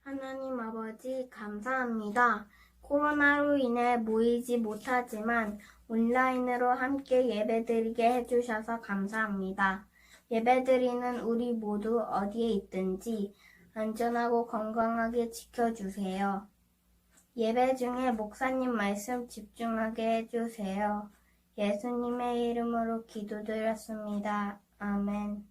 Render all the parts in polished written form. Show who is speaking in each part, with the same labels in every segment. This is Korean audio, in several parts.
Speaker 1: 하나님 아버지 감사합니다. 코로나로 인해 모이지 못하지만 온라인으로 함께 예배드리게 해주셔서 감사합니다. 예배드리는 우리 모두 어디에 있든지 안전하고 건강하게 지켜주세요. 예배 중에 목사님 말씀 집중하게 해주세요. 예수님의 이름으로 기도드렸습니다. 아멘.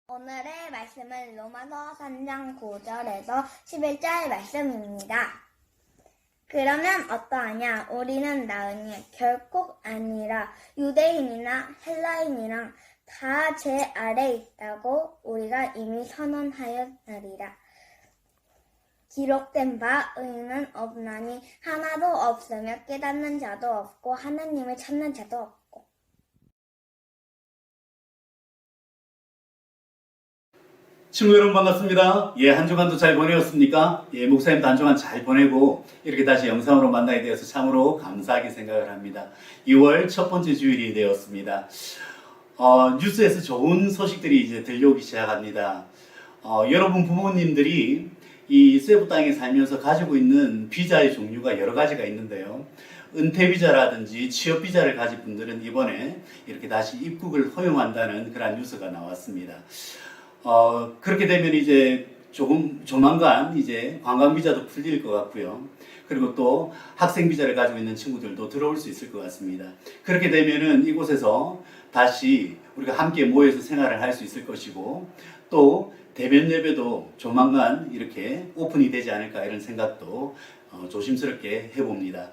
Speaker 2: 오늘의 말씀은 로마서 3장 9절에서 11절 말씀입니다. 그러면 어떠하냐? 우리는 나으니 결코 아니라 유대인이나 헬라인이랑 다 제 아래 있다고 우리가 이미 선언하였느니라. 기록된 바 의인은 없나니 하나도 없으며 깨닫는 자도 없고 하나님을 찾는 자도 없고.
Speaker 3: 친구 여러분 반갑습니다. 한 주간도 잘 보내셨습니까? 목사님도 한 주간 잘 보내고 이렇게 다시 영상으로 만나게 되어서 참으로 감사하게 생각을 합니다. 2월 첫 번째 주일이 되었습니다. 뉴스에서 좋은 소식들이 이제 들려오기 시작합니다. 여러분 부모님들이 이 세부 땅에 살면서 가지고 있는 비자의 종류가 여러 가지가 있는데요. 은퇴 비자라든지 취업 비자를 가진 분들은 이번에 이렇게 다시 입국을 허용한다는 그런 뉴스가 나왔습니다. 그렇게 되면 이제 조만간 이제 관광 비자도 풀릴 것 같고요. 그리고 또 학생 비자를 가지고 있는 친구들도 들어올 수 있을 것 같습니다. 그렇게 되면은 이곳에서 다시 우리가 함께 모여서 생활을 할 수 있을 것이고, 또 대면 예배도 조만간 이렇게 오픈이 되지 않을까 이런 생각도 조심스럽게 해봅니다.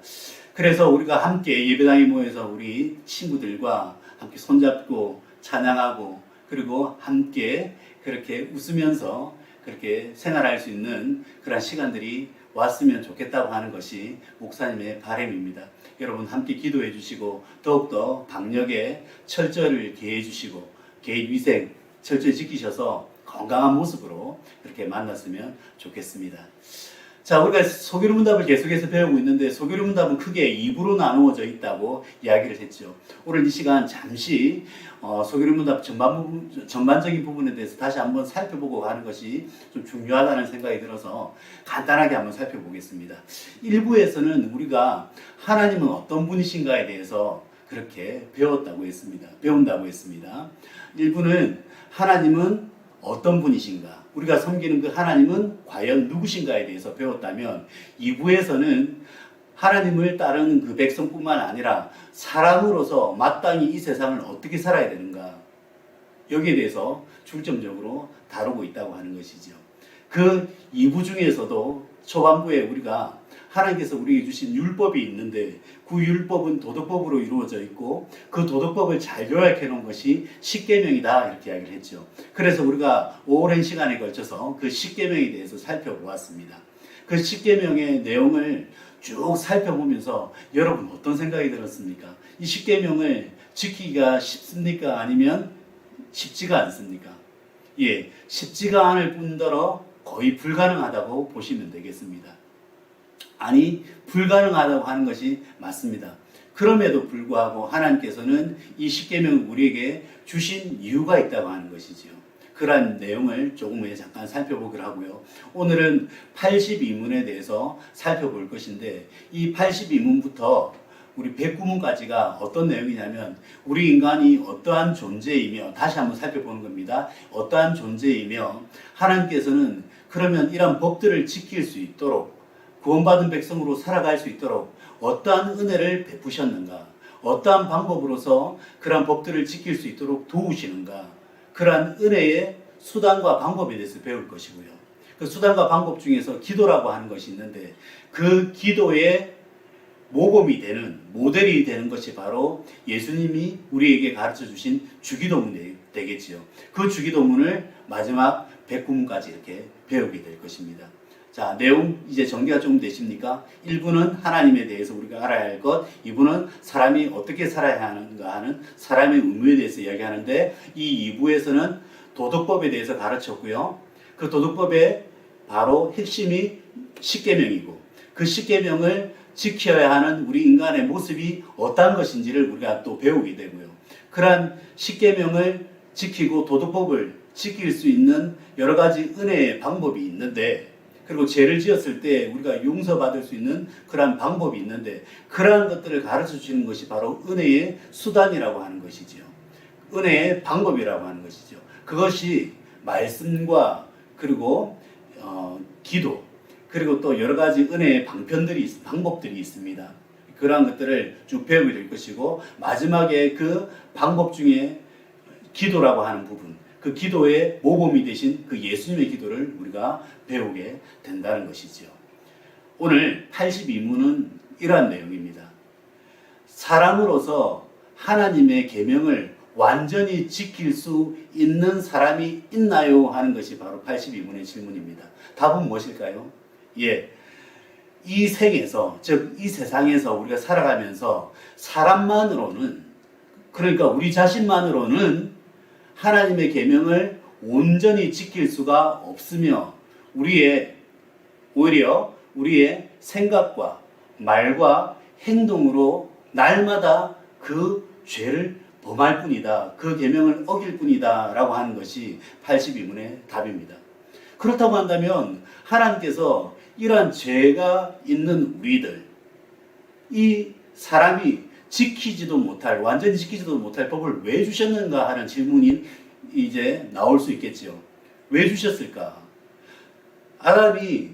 Speaker 3: 그래서 우리가 함께 예배당에 모여서 우리 친구들과 함께 손잡고 찬양하고, 그리고 함께 그렇게 웃으면서 그렇게 생활할 수 있는 그런 시간들이 왔으면 좋겠다고 하는 것이 목사님의 바람입니다. 여러분 함께 기도해 주시고 더욱더 방역에 철저를 기해 주시고 개인위생 철저히 지키셔서 건강한 모습으로 그렇게 만났으면 좋겠습니다. 자, 우리가 소규문답을 계속해서 배우고 있는데 소규문답은 크게 2부로 나누어져 있다고 이야기를 했죠. 오늘 이 시간 잠시 소규문답 전반적인 부분에 대해서 다시 한번 살펴보고 가는 것이 좀 중요하다는 생각이 들어서 간단하게 한번 살펴보겠습니다. 1부에서는 우리가 하나님은 어떤 분이신가에 대해서 그렇게 배운다고 했습니다. 1부는 하나님은 어떤 분이신가, 우리가 섬기는 그 하나님은 과연 누구신가에 대해서 배웠다면, 2부에서는 하나님을 따르는 그 백성뿐만 아니라 사람으로서 마땅히 이 세상을 어떻게 살아야 되는가, 여기에 대해서 중점적으로 다루고 있다고 하는 것이죠. 그 2부 중에서도 초반부에 우리가 하나님께서 우리에게 주신 율법이 있는데 그 율법은 도덕법으로 이루어져 있고 그 도덕법을 잘 요약해 놓은 것이 십계명이다, 이렇게 이야기를 했죠. 그래서 우리가 오랜 시간에 걸쳐서 그 십계명에 대해서 살펴보았습니다. 그 십계명의 내용을 쭉 살펴보면서 여러분 어떤 생각이 들었습니까? 이 십계명을 지키기가 쉽습니까? 아니면 쉽지가 않습니까? 쉽지가 않을 뿐더러 거의 불가능하다고 보시면 되겠습니다. 아니, 불가능하다고 하는 것이 맞습니다. 그럼에도 불구하고 하나님께서는 이 십계명을 우리에게 주신 이유가 있다고 하는 것이죠. 그러한 내용을 조금 후에 잠깐 살펴보기로 하고요. 오늘은 82문에 대해서 살펴볼 것인데, 이 82문부터 우리 109문까지가 어떤 내용이냐면, 우리 인간이 어떠한 존재이며, 다시 한번 살펴보는 겁니다. 어떠한 존재이며, 하나님께서는 그러면 이러한 법들을 지킬 수 있도록, 구원받은 백성으로 살아갈 수 있도록 어떠한 은혜를 베푸셨는가, 어떠한 방법으로서 그러한 법들을 지킬 수 있도록 도우시는가, 그러한 은혜의 수단과 방법에 대해서 배울 것이고요. 그 수단과 방법 중에서 기도라고 하는 것이 있는데, 그 기도의 모범이 되는, 모델이 되는 것이 바로 예수님이 우리에게 가르쳐 주신 주기도문이 되겠지요. 그 주기도문을 마지막 109문까지 이렇게 배우게 될 것입니다. 자, 내용 이제 정리가 좀 되십니까? 1부는 하나님에 대해서 우리가 알아야 할 것, 2부는 사람이 어떻게 살아야 하는가 하는 사람의 의무에 대해서 이야기하는데, 이 2부에서는 도덕법에 대해서 가르쳤고요. 그 도덕법의 바로 핵심이 십계명이고, 그 십계명을 지켜야 하는 우리 인간의 모습이 어떠한 것인지를 우리가 또 배우게 되고요. 그러한 십계명을 지키고 도덕법을 지킬 수 있는 여러 가지 은혜의 방법이 있는데, 그리고 죄를 지었을 때 우리가 용서받을 수 있는 그러한 방법이 있는데, 그러한 것들을 가르쳐 주시는 것이 바로 은혜의 수단이라고 하는 것이지요. 은혜의 방법이라고 하는 것이죠. 그것이 말씀과 그리고 기도, 그리고 또 여러 가지 은혜의 방법들이 있습니다. 그러한 것들을 쭉 배우게 될 것이고, 마지막에 그 방법 중에 기도라고 하는 부분, 그 기도의 모범이 되신 그 예수님의 기도를 우리가 배우게 된다는 것이죠. 오늘 82문은 이러한 내용입니다. 사람으로서 하나님의 계명을 완전히 지킬 수 있는 사람이 있나요? 하는 것이 바로 82문의 질문입니다. 답은 무엇일까요? 예. 이 생에서, 즉, 이 세상에서 우리가 살아가면서 사람만으로는, 그러니까 우리 자신만으로는 하나님의 계명을 온전히 지킬 수가 없으며, 오히려 우리의 생각과 말과 행동으로 날마다 그 죄를 범할 뿐이다. 그 계명을 어길 뿐이다. 라고 하는 것이 82문의 답입니다. 그렇다고 한다면 하나님께서 이러한 죄가 있는 우리들, 이 사람이 완전히 지키지도 못할 법을 왜 주셨는가 하는 질문이 이제 나올 수 있겠죠. 왜 주셨을까? 아담이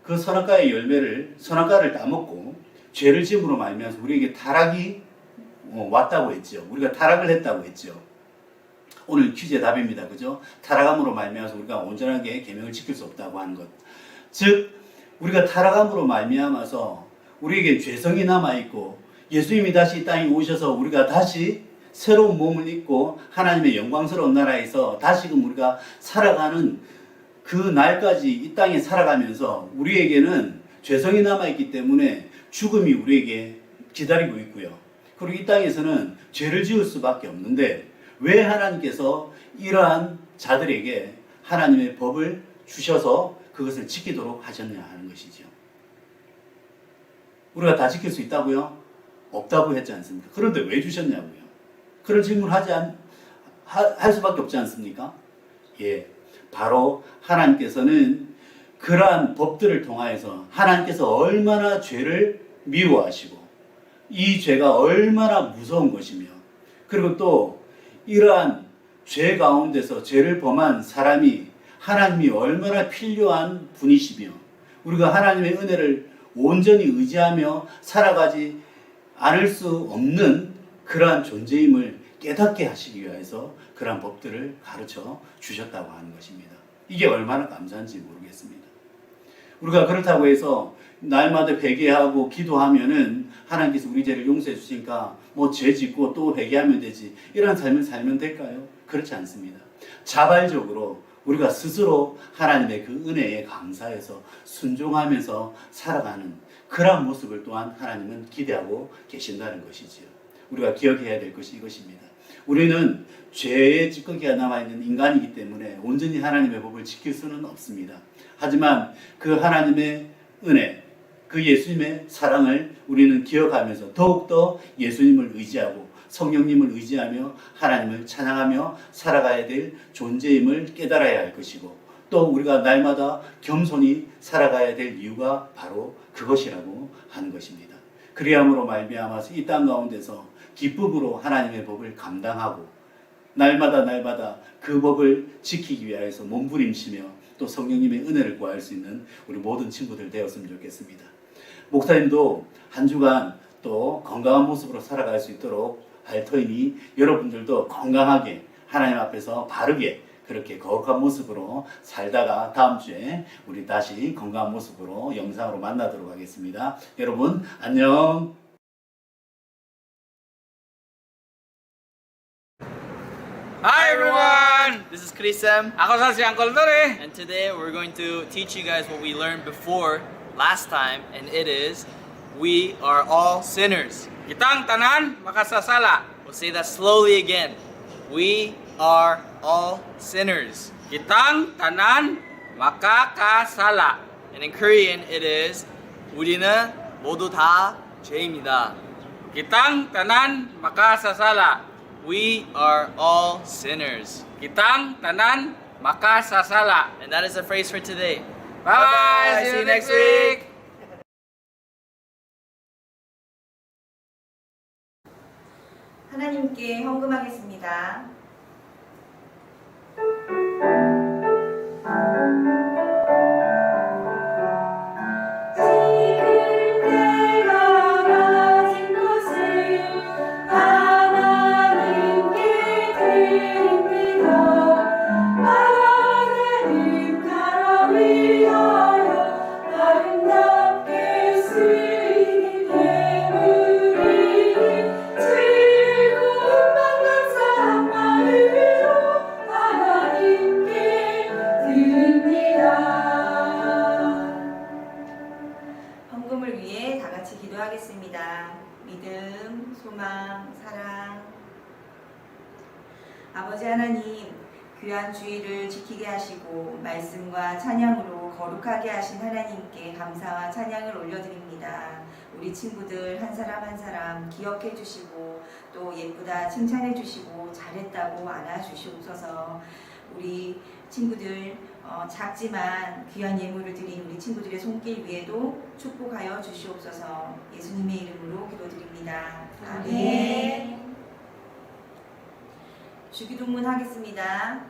Speaker 3: 그 선악과를 따먹고 죄를 지음으로 말미암아서 우리에게 타락이 왔다고 했죠. 우리가 타락을 했다고 했죠. 오늘 퀴즈의 답입니다. 그죠? 타락함으로 말미암아서 우리가 온전하게 계명을 지킬 수 없다고 하는 것. 즉, 우리가 타락함으로 말미암아서 우리에게 죄성이 남아있고, 예수님이 다시 이 땅에 오셔서 우리가 다시 새로운 몸을 입고 하나님의 영광스러운 나라에서 다시금 우리가 살아가는 그 날까지 이 땅에 살아가면서 우리에게는 죄성이 남아있기 때문에 죽음이 우리에게 기다리고 있고요. 그리고 이 땅에서는 죄를 지을 수밖에 없는데, 왜 하나님께서 이러한 자들에게 하나님의 법을 주셔서 그것을 지키도록 하셨냐 하는 것이죠. 우리가 다 지킬 수 있다고요? 없다고 했지 않습니까? 그런데 왜 주셨냐고요? 그런 질문을 할 수밖에 없지 않습니까? 예, 바로 하나님께서는 그러한 법들을 통하여서 하나님께서 얼마나 죄를 미워하시고 이 죄가 얼마나 무서운 것이며, 그리고 또 이러한 죄 가운데서 죄를 범한 사람이 하나님이 얼마나 필요한 분이시며, 우리가 하나님의 은혜를 온전히 의지하며 살아가지 않을 수 없는 그러한 존재임을 깨닫게 하시기 위해서 그러한 법들을 가르쳐 주셨다고 하는 것입니다. 이게 얼마나 감사한지 모르겠습니다. 우리가 그렇다고 해서 날마다 회개하고 기도하면은 하나님께서 우리 죄를 용서해 주시니까 뭐 죄 짓고 또 회개하면 되지, 이런 삶을 살면 될까요? 그렇지 않습니다. 자발적으로 우리가 스스로 하나님의 그 은혜에 감사해서 순종하면서 살아가는 그러한 모습을 또한 하나님은 기대하고 계신다는 것이지요. 우리가 기억해야 될 것이 이것입니다. 우리는 죄의 찌꺼기가 남아있는 인간이기 때문에 온전히 하나님의 법을 지킬 수는 없습니다. 하지만 그 하나님의 은혜, 그 예수님의 사랑을 우리는 기억하면서 더욱더 예수님을 의지하고 성령님을 의지하며 하나님을 찬양하며 살아가야 될 존재임을 깨달아야 할 것이고, 또 우리가 날마다 겸손히 살아가야 될 이유가 바로 그것이라고 하는 것입니다. 그리함으로 말미암아서 이 땅 가운데서 기쁨으로 하나님의 법을 감당하고 날마다 그 법을 지키기 위하여서 몸부림치며 또 성령님의 은혜를 구할 수 있는 우리 모든 친구들 되었으면 좋겠습니다. 목사님도 한 주간 또 건강한 모습으로 살아갈 수 있도록 할 터이니, 여러분들도 건강하게 하나님 앞에서 바르게 그렇게 거룩한 모습으로 살다가 다음 주에 우리 다시 건강한 모습으로 영상으로 만나도록 하겠습니다. 여러분 안녕.
Speaker 4: Hi everyone! This is Krisem.
Speaker 5: Ako sa si Uncle Tori.
Speaker 4: And today we're going to teach you guys what we learned before last time, and it is we are all sinners.
Speaker 5: Kitang tanan makasasala.
Speaker 4: We'll say that slowly again. We are all sinners.
Speaker 5: Kitang tanan makakasala.
Speaker 4: And in Korean it is 우리는 모두 다 죄입니다.
Speaker 5: Kitang tanan makasasala.
Speaker 4: We are all sinners.
Speaker 5: Kitang tanan makasasala.
Speaker 4: And that is the phrase for today.
Speaker 5: Bye-bye. See you next week.
Speaker 6: 하나님께 헌금하겠습니다. 헌금을 위해 다 같이 기도하겠습니다. 믿음, 소망, 사랑. 아버지 하나님, 귀한 주일을 지키게 하시고 말씀과 찬양으로 거룩하게 하신 하나님께 감사와 찬양을 올려드립니다. 우리 친구들 한 사람 한 사람 기억해 주시고 또 예쁘다 칭찬해 주시고 잘했다고 안아주시옵소서. 우리 친구들 작지만 귀한 예물을 드린 우리 친구들의 손길 위에도 축복하여 주시옵소서. 예수님의 이름으로 기도드립니다. 아멘. 주기도문 하겠습니다.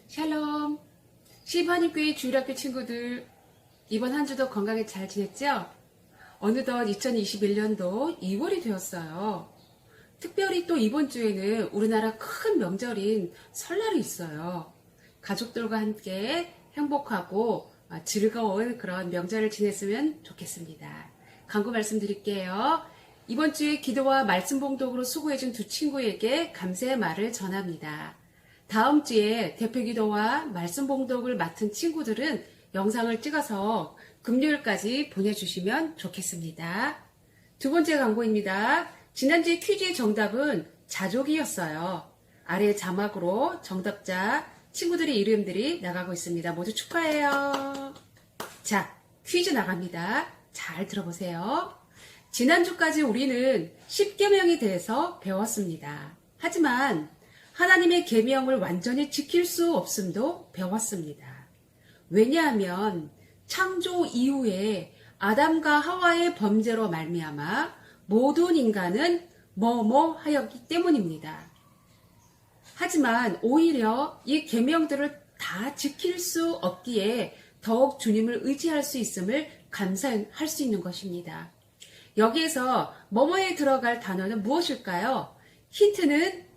Speaker 7: 샬롬! 시바님교회 주일학교 친구들, 이번 한 주도 건강히 잘 지냈죠? 어느덧 2021년도 2월이 되었어요. 특별히 또 이번 주에는 우리나라 큰 명절인 설날이 있어요. 가족들과 함께 행복하고 즐거운 그런 명절을 지냈으면 좋겠습니다. 간구 말씀드릴게요. 이번 주에 기도와 말씀 봉독으로 수고해준 두 친구에게 감사의 말을 전합니다. 다음 주에 대표기도와 말씀 봉독을 맡은 친구들은 영상을 찍어서 금요일까지 보내주시면 좋겠습니다. 두 번째 광고입니다. 지난주에 퀴즈의 정답은 자족이었어요. 아래 자막으로 정답자 친구들의 이름들이 나가고 있습니다. 모두 축하해요. 자, 퀴즈 나갑니다. 잘 들어보세요. 지난주까지 우리는 10계명에 대해서 배웠습니다. 하지만 하나님의 계명을 완전히 지킬 수 없음도 배웠습니다. 왜냐하면 창조 이후에 아담과 하와의 범죄로 말미암아 모든 인간은 뭐뭐 하였기 때문입니다. 하지만 오히려 이 계명들을 다 지킬 수 없기에 더욱 주님을 의지할 수 있음을 감사할 수 있는 것입니다. 여기에서 뭐뭐에 들어갈 단어는 무엇일까요? 힌트는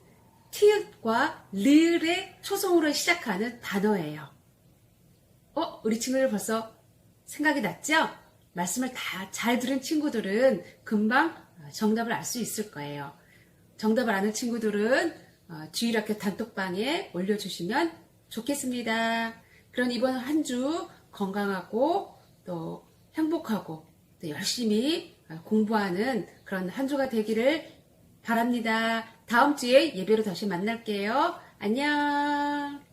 Speaker 7: 티읕과 리을의 초성으로 시작하는 단어예요. 우리 친구들 벌써 생각이 났죠? 말씀을 다 잘 들은 친구들은 금방 정답을 알 수 있을 거예요. 정답을 아는 친구들은 주일학교 단톡방에 올려주시면 좋겠습니다. 그럼 이번 한 주 건강하고 또 행복하고 또 열심히 공부하는 그런 한 주가 되기를 바랍니다. 다음 주에 예배로 다시 만날게요. 안녕.